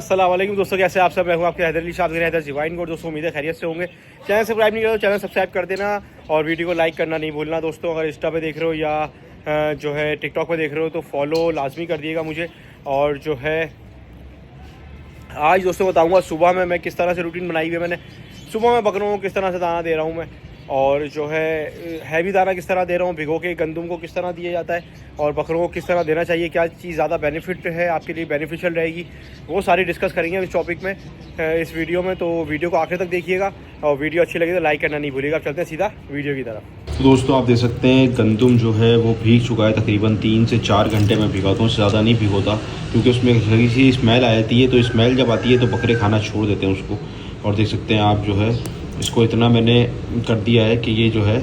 अस्सलाम वालेकुम दोस्तों, कैसे आप सब? मैं हूं आपके हैदर अली शाह हैदर डिवाइन कोड। दोस्तों उम्मीद है खैरियत से होंगे। चैनल सब्सक्राइब नहीं करो, चैनल सब्सक्राइब कर देना और वीडियो को लाइक करना नहीं भूलना। दोस्तों अगर इंस्टा पे देख रहे हो या जो है टिकटॉक पे देख रहे हो तो फॉलो लाजमी कर दिएगा मुझे। और जो है आज दोस्तों बताऊँगा सुबह में मैं किस तरह से रूटीन बनाई हुई है। मैंने सुबह में बकरों को किस तरह से दाना दे रहा हूँ मैं, और जो है हैवी दाना किस तरह दे रहा हूँ, भिगो के गंदम को किस तरह दिया जाता है और बकरों को किस तरह देना चाहिए, क्या चीज़ ज़्यादा बेनिफिट है आपके लिए, बेनिफिशियल रहेगी, वो सारी डिस्कस करेंगे इस टॉपिक में इस वीडियो में। तो वीडियो को आखिर तक देखिएगा और वीडियो अच्छी लगी तो लाइक करना नहीं भूलिएगा। चलते हैं सीधा वीडियो की तरफ। तो दोस्तों आप देख सकते हैं गंदम जो है वो भीग चुका है। तकरीबन 3 से 4 घंटे में भिगाता हूँ, उससे ज़्यादा नहीं भिगोता क्योंकि उसमें थोड़ी सी स्मेल आ जाती है। तो स्मेल जब आती है तो बकरे खाना छोड़ देते हैं उसको। और देख सकते हैं आप जो है इसको इतना मैंने कर दिया है कि ये जो है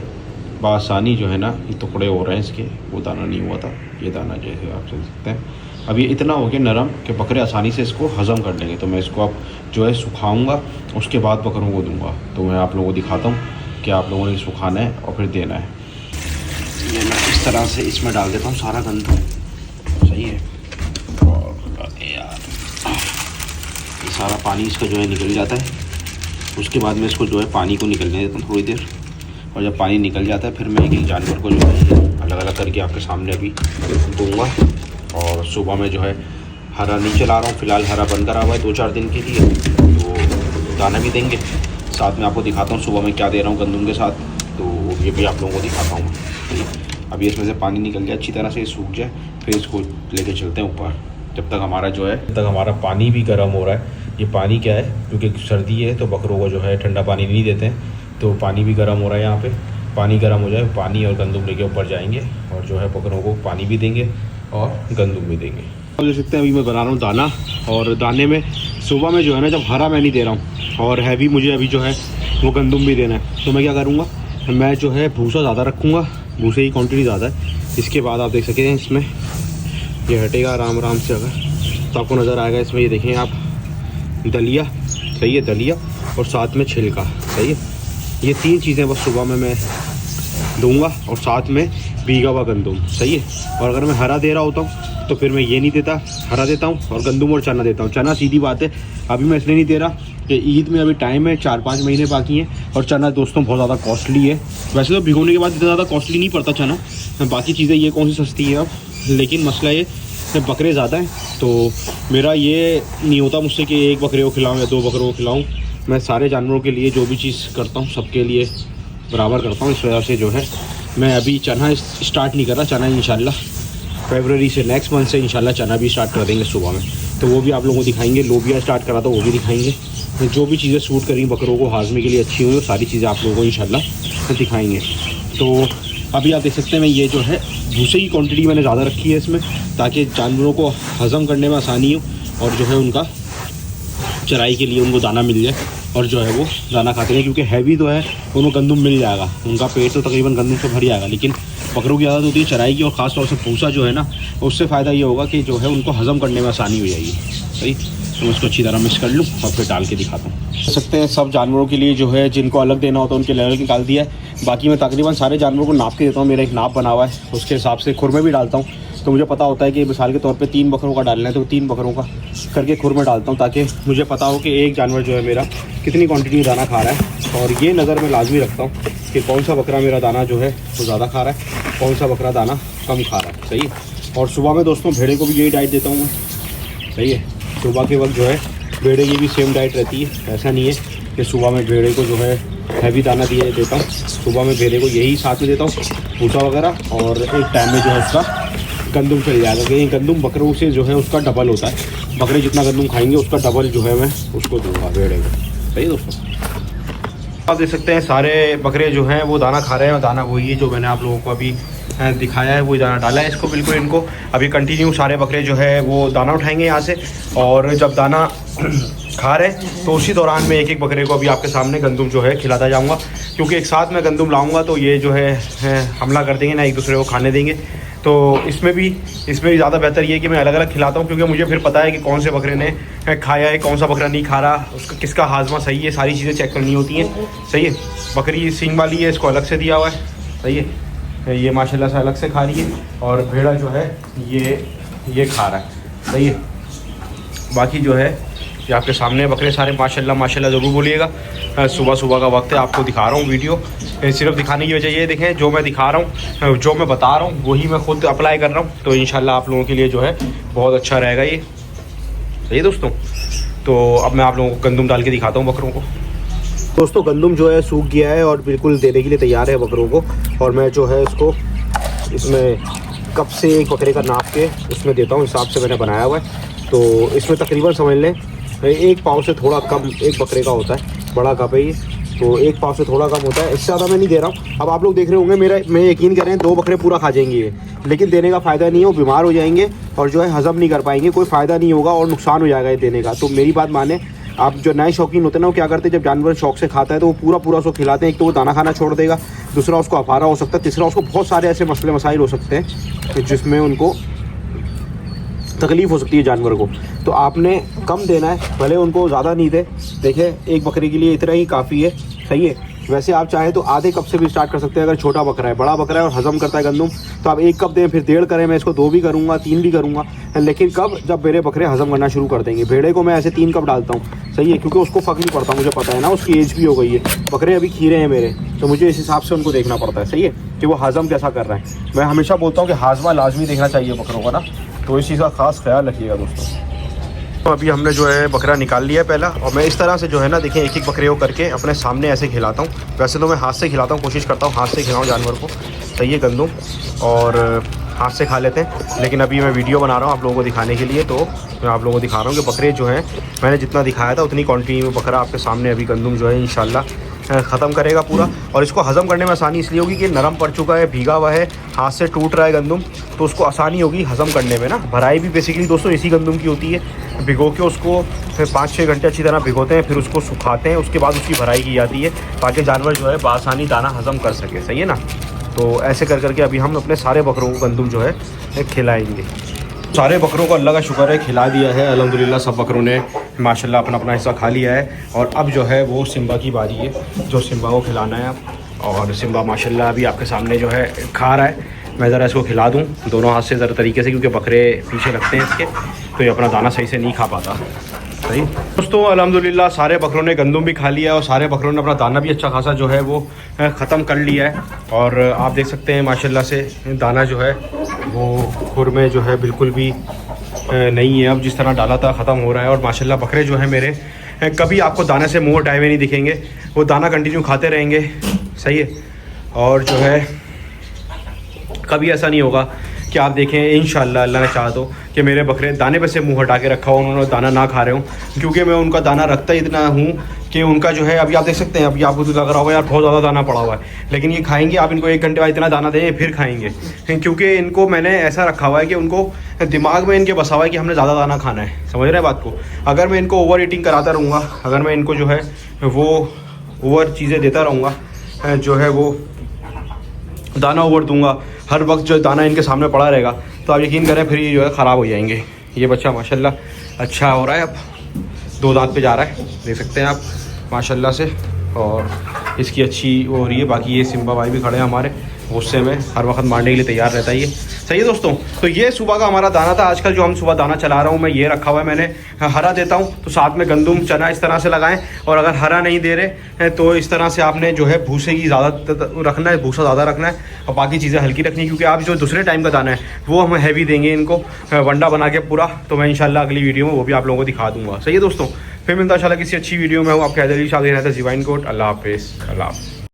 बासानी जो है ना ये टुकड़े हो रहे हैं इसके, वो दाना नहीं हुआ था। ये दाना जो है आप देख सकते हैं अब ये इतना हो गया नरम कि बकरे आसानी से इसको हज़म कर लेंगे। तो मैं इसको अब जो है सुखाऊँगा, उसके बाद बकरों को दूँगा। तो मैं आप लोगों को दिखाता हूँ कि आप लोगों ने सुखाना है और फिर देना है। ये मैं इस तरह से इसमें डाल देता हूँ सारा गंदम, सही है। और यार ये सारा पानी इसका जो है निकल जाता है। उसके बाद मैं इसको जो है पानी को निकलने देता हूँ थोड़ी देर, और जब पानी निकल जाता है फिर मैं एक जानवर को जो है अलग अलग करके आपके सामने अभी दूँगा। और सुबह में जो है हरा नहीं चला रहा हूँ, फ़िलहाल हरा बंद करा हुआ है 2-4 दिन के लिए। तो दाना भी देंगे, साथ में आपको दिखाता हूँ सुबह में क्या दे रहा हूँ गंदम के साथ, तो ये भी आप लोगों को दिखाता हूँ। अभी इसमें से पानी निकल जाए अच्छी तरह से, सूख जाए, फिर इसको लेके चलते हैं ऊपर। जब तक हमारा जो है हमारा पानी भी गर्म हो रहा है। ये पानी क्या है, क्योंकि सर्दी है तो बकरों को जो है ठंडा पानी नहीं देते हैं, तो पानी भी गर्म हो रहा है। यहाँ पे पानी गर्म हो जाए, पानी और गंदम लेके ऊपर जाएंगे और जो है बकरों को पानी भी देंगे और गंदम भी देंगे। आप देख सकते हैं अभी मैं बना रहा हूँ दाना, और दाने में सुबह में जो है ना जब हरा मैं नहीं दे रहा हूँ और हैवी मुझे अभी जो है वो गंदम भी देना है, तो मैं क्या करूँगा, मैं जो है भूसा ज़्यादा रखूँगा, भूसे की क्वान्टिटी ज़्यादा है। इसके बाद आप देख सकते हैं इसमें ये हटेगा आराम आराम से, अगर तो आपको नज़र आएगा इसमें। ये देखें आप, दलिया, सही है, दलिया और साथ में छिलका, सही है। ये 3 चीज़ें बस सुबह में मैं दूंगा, और साथ में भीगा हुआ गंदम, सही है। और अगर मैं हरा दे रहा होता हूँ तो फिर मैं ये नहीं देता, हरा देता हूँ और गंदम और चना देता हूँ। चना सीधी बात है अभी मैं इसलिए नहीं दे रहा कि ईद में अभी टाइम है, 4-5 महीने बाकी हैं, और चना दोस्तों बहुत ज़्यादा कॉस्टली है। वैसे तो भिगोने के बाद इतना ज़्यादा कॉस्टली नहीं पड़ता चना, बाकी चीज़ें ये कौन सी सस्ती है अब, लेकिन मसला ये बकरे ज़्यादा हैं तो मेरा ये नहीं होता मुझसे कि एक बकरे को खिलाऊँ या 2 बकरों को खिलाऊँ। मैं सारे जानवरों के लिए जो भी चीज़ करता हूँ सबके लिए बराबर करता हूँ। इस वजह से जो है मैं अभी चना स्टार्ट नहीं कर रहा। चना इंशाल्लाह फरवरी से, नेक्स्ट मंथ से इंशाल्लाह चना भी स्टार्ट कर देंगे सुबह में, तो वो भी आप लोगों को दिखाएंगे। लोबिया स्टार्ट करा तो वो भी दिखाएंगे। जो भी चीज़ें सूट करेंगी बकरों को हाजमे के लिए अच्छी हुई, वो सारी चीज़ें आप लोगों को इंशाल्लाह दिखाएंगे। तो अभी आप देख सकते हैं मैं ये जो है भूसे की क्वांटिटी मैंने ज़्यादा रखी है इसमें, ताकि जानवरों को हज़म करने में आसानी हो और जो है उनका चराई के लिए उनको दाना मिल जाए और जो है वो दाना खाते हैं। क्योंकि हैवी तो है, उनको गंदम मिल जाएगा, उनका पेट तो तकरीबन गंदम से भर जाएगा, लेकिन बकरों की आदत होती है चराई की, और ख़ास तौर से भूसा जो है ना, उससे फ़ायदा ये होगा कि जो है उनको हज़म करने में आसानी हो जाएगी, सही। तो मैं इसको अच्छी तरह मिक्स कर लूँ और फिर डाल के दिखाता हूँ। देख सकते हैं सब जानवरों के लिए जो है जिनको अलग देना होता है उनके लेवल निकाल दिया है। बाकी मैं तकरीबन सारे जानवरों को नाप के देता हूँ, मेरा एक नाप बना हुआ है, उसके हिसाब से खुर में भी डालता हूँ। तो मुझे पता होता है कि मिसाल के तौर पे 3 बकरों का डालना है तो 3 बकरों का करके खुर में डालता हूँ, ताकि मुझे पता हो कि एक जानवर जो है मेरा कितनी क्वांटिटी में दाना खा रहा है। और ये नज़र में लाजमी रखता हूँ कि कौन सा बकरा मेरा दाना जो है वो ज़्यादा खा रहा है, कौन सा बकरा दाना कम खा रहा है, सही है। और सुबह में दोस्तों भेड़े को भी यही डाइट देता हूँ मैं, सही है। सुबह के वक्त जो है भेड़े की भी सेम डाइट रहती है। ऐसा नहीं है कि सुबह में भेड़े को जो है हैवी दाना दिए देता हूँ, सुबह में भेड़े को यही साथ में देता हूँ, भूसा वगैरह, और एक टाइम में जो है उसका गंदम चल जाएगा। क्योंकि गंदम बकरों से जो है उसका डबल होता है, बकरे जितना गंदम खाएंगे उसका डबल जो है मैं उसको दूँगा भेड़े को, सही है दोस्तों। आप देख सकते हैं सारे बकरे जो हैं वो दाना खा रहे हैं, और दाना वही है जो मैंने आप लोगों को अभी दिखाया है, वही दाना डाला है इसको बिल्कुल। इनको अभी कंटिन्यू सारे बकरे जो है वो दाना उठाएंगे यहाँ से, और जब दाना खा रहे हैं तो उसी दौरान में एक एक बकरे को अभी आपके सामने गंदम जो है खिलाता जाऊँगा। क्योंकि एक साथ में गंदम लाऊँगा तो ये जो है हमला कर देंगे ना, एक दूसरे को खाने देंगे। तो इसमें भी ज़्यादा बेहतर ये है कि मैं अलग अलग खिलाता हूँ, क्योंकि मुझे फिर पता है कि कौन से बकरे ने खाया है, कौन सा बकरा नहीं खा रहा, उसका किसका हाजमा सही है, सारी चीज़ें चेक करनी होती हैं, सही है। बकरी सींग वाली है, इसको अलग से दिया हुआ है, सही है। ये माशाल्लाह से अलग से खा रही है, और भेड़ा जो है ये खा रहा है, सही है। बाकी जो है ये आपके सामने बकरे सारे माशाल्लाह माशाल्लाह ज़रूर बोलिएगा। सुबह सुबह का वक्त है, आपको दिखा रहा हूँ वीडियो, सिर्फ दिखाने की वजह ये देखें जो मैं दिखा रहा हूँ, जो मैं बता रहा हूँ वही मैं खुद अप्लाई कर रहा हूँ। तो इंशाल्लाह आप लोगों के लिए जो है बहुत अच्छा रहेगा ये। सही दोस्तों, तो अब मैं आप लोगों को गंदम डाल के दिखाता हूँ बकरों को। दोस्तों गंदम जो है सूख गया है और बिल्कुल देने के लिए तैयार है बकरों को। और मैं जो है इसको इसमें कप से एक बकरे का नाप के उसमें देता हूँ, हिसाब से मैंने बनाया हुआ है। तो इसमें तकरीबन समझ लें 1 पाव से थोड़ा कम एक बकरे का होता है, बड़ा कप है ये, तो 1 पाव से थोड़ा कम होता है, इससे ज़्यादा मैं नहीं दे रहा हूँ। अब आप लोग देख रहे होंगे मैं यकीन करें 2 बकरे पूरा खा जाएंगे ये, लेकिन देने का फ़ायदा नहीं है, वो बीमार हो जाएंगे और जो है हज़म नहीं कर पाएंगे, कोई फ़ायदा नहीं होगा और नुकसान हो जाएगा ये देने का। तो मेरी बात माने, आप जो नए शौकीन होते हैं ना वो क्या करते हैं, जब जानवर शौक से खाता है तो वो पूरा उसको खिलाते हैं। एक तो वो दाना खाना छोड़ देगा, दूसरा उसको अफारा हो सकता है, तीसरा उसको बहुत सारे ऐसे मसले मसाइल हो सकते हैं जिसमें उनको तकलीफ़ हो सकती है जानवर को। तो आपने कम देना है, भले उनको ज़्यादा नहीं दे। देखिए 1 बकरे के लिए इतना ही काफ़ी है, सही है। वैसे आप चाहें तो आधे कप से भी स्टार्ट कर सकते हैं। अगर छोटा बकरा है, बड़ा बकरा है और हज़म करता है गंदम, तो आप 1 कप दें, फिर 1.5 करें। मैं इसको 2 भी करूँगा, 3 भी करूँगा, लेकिन कब, जब मेरे बकरे हज़म करना शुरू कर देंगे। भेड़े को मैं ऐसे 3 कप डालता हूँ, सही है, क्योंकि उसको फ़र्क नहीं पड़ता, मुझे पता है ना, उसकी एज भी हो गई है। बकरे अभी खीरे हैं मेरे, तो मुझे इस हिसाब से उनको देखना पड़ता है, सही है, कि वो हज़म कैसा कर रहा है। मैं हमेशा बोलता हूँ कि हाजमा लाजमी देखना चाहिए बकरों का ना, तो इस चीज़ का ख़ास ख्याल रखिएगा दोस्तों। तो अभी हमने जो है बकरा निकाल लिया है पहला, और मैं इस तरह से जो है ना, देखिए एक बकरे को करके अपने सामने ऐसे खिलाता हूँ। वैसे तो मैं हाथ से खिलाता हूँ, कोशिश करता हूँ हाथ से खिलाऊँ जानवर को, सही है, गंदम, और हाथ से खा लेते हैं। लेकिन अभी मैं वीडियो बना रहा हूँ आप लोगों को दिखाने के लिए, तो मैं आप लोगों को दिखा रहा हूँ कि बकरे जो हैं, मैंने जितना दिखाया था उतनी क्वांटिटी में बकरा आपके सामने अभी गंदम जो है इंशाल्लाह ख़त्म करेगा पूरा। और इसको हज़म करने में आसानी इसलिए होगी कि नरम पड़ चुका है, भीगा हुआ है, हाथ से टूट रहा है गंदम, तो उसको आसानी होगी हज़म करने में ना। भराई भी बेसिकली दोस्तों इसी गंदम की होती है। भिगो के उसको फिर 5-6 घंटे अच्छी तरह भिगोते हैं, फिर उसको सुखाते हैं, उसके बाद उसकी भराई की जाती है ताकि जानवर जो है बआसानी दाना हज़म कर सके, सही है ना। तो ऐसे कर करके अभी हम अपने सारे बकरों को गंदम जो है खिलाएँगे। सारे बकरों को अल्लाह का शुक्र है खिला दिया है अल्हम्दुलिल्लाह। सब बकरों ने माशाल्लाह अपना अपना हिस्सा खा लिया है, और अब जो है वो सिम्बा की बारी है, जो सिम्बा को खिलाना है अब। और सिम्बा माशाल्लाह अभी आपके सामने जो है खा रहा है। मैं ज़रा इसको खिला दूँ दोनों हाथ से ज़रा तरीके से, क्योंकि बकरे पीछे लगते हैं इसके, तो ये अपना दाना सही से नहीं खा पाता। सही दोस्तों, अल्हम्दुलिल्लाह सारे बकरों ने गंदम भी खा लिया और सारे बकरों ने अपना दाना भी अच्छा खासा जो है वो ख़त्म कर लिया है। और आप देख सकते हैं माशाल्लाह से दाना जो है वो खुर में जो है बिल्कुल भी नहीं है, अब जिस तरह डाला था ख़त्म हो रहा है। और माशाल्लाह बकरे जो है मेरे कभी आपको दाने से मुँह हटाए हुए नहीं दिखेंगे, वो दाना कंटिन्यू खाते रहेंगे, सही है। और जो है कभी ऐसा नहीं होगा कि आप देखें इंशाल्लाह अल्लाह ने चाहा तो कि मेरे बकरे दाने पे से मुंह हटा के रखा हो, उन्होंने दाना ना खा रहे हो, क्योंकि मैं उनका दाना रखता इतना हूँ कि उनका जो है, अभी आप देख सकते हैं, अभी आपको तो लग रहा होगा यार बहुत ज़्यादा दाना पड़ा हुआ है, लेकिन ये खाएंगे, आप इनको 1 घंटे बाद इतना दाना दें फिर खाएंगे, क्योंकि इनको मैंने ऐसा रखा हुआ है कि उनको दिमाग में इनके बसा हुआ है कि हमने ज़्यादा दाना खाना है, समझ रहे हैं बात को। अगर मैं इनको ओवर ईटिंग कराता रहूँगा, अगर मैं इनको जो है वो ओवर चीज़ें देता रहूँगा, जो है वो दाना ओवर दूंगा, हर वक्त जो दाना इनके सामने पड़ा रहेगा, तो आप यकीन करें फिर ये जो है ख़राब हो जाएंगे। ये बच्चा माशाल्लाह अच्छा हो रहा है, अब 2 दांत पे जा रहा है, देख सकते हैं आप माशाल्लाह से, और इसकी अच्छी वो हो रही है। बाकी ये सिम्बा भाई भी खड़े हैं हमारे, गुस्से में हर वक्त मारने के लिए तैयार रहता है ये, सही है दोस्तों। तो ये सुबह का हमारा दाना था। आजकल जो हम सुबह दाना चला रहा हूँ मैं, ये रखा हुआ है मैंने, हरा देता हूँ तो साथ में गंदम चना इस तरह से लगाएं, और अगर हरा नहीं दे रहे हैं तो इस तरह से आपने जो है भूसे की ज़्यादा रखना है, भूसा ज़्यादा रखना है और बाकी चीज़ें हल्की रखनी है, क्योंकि आप जो दूसरे टाइम का दाना है वो हम हैवी देंगे इनको, वंडा बना के पूरा। तो मैं इंशाल्लाह अगली वीडियो में वो भी आप लोगों को दिखा दूँगा, सही है दोस्तों। फिर मिलता इंशाल्लाह किसी अच्छी वीडियो में हूँ, आपके हैदर अली शाह रहता है, ज़िवाइन कोट। अल्लाह हाफ़िज़, अल्लाह।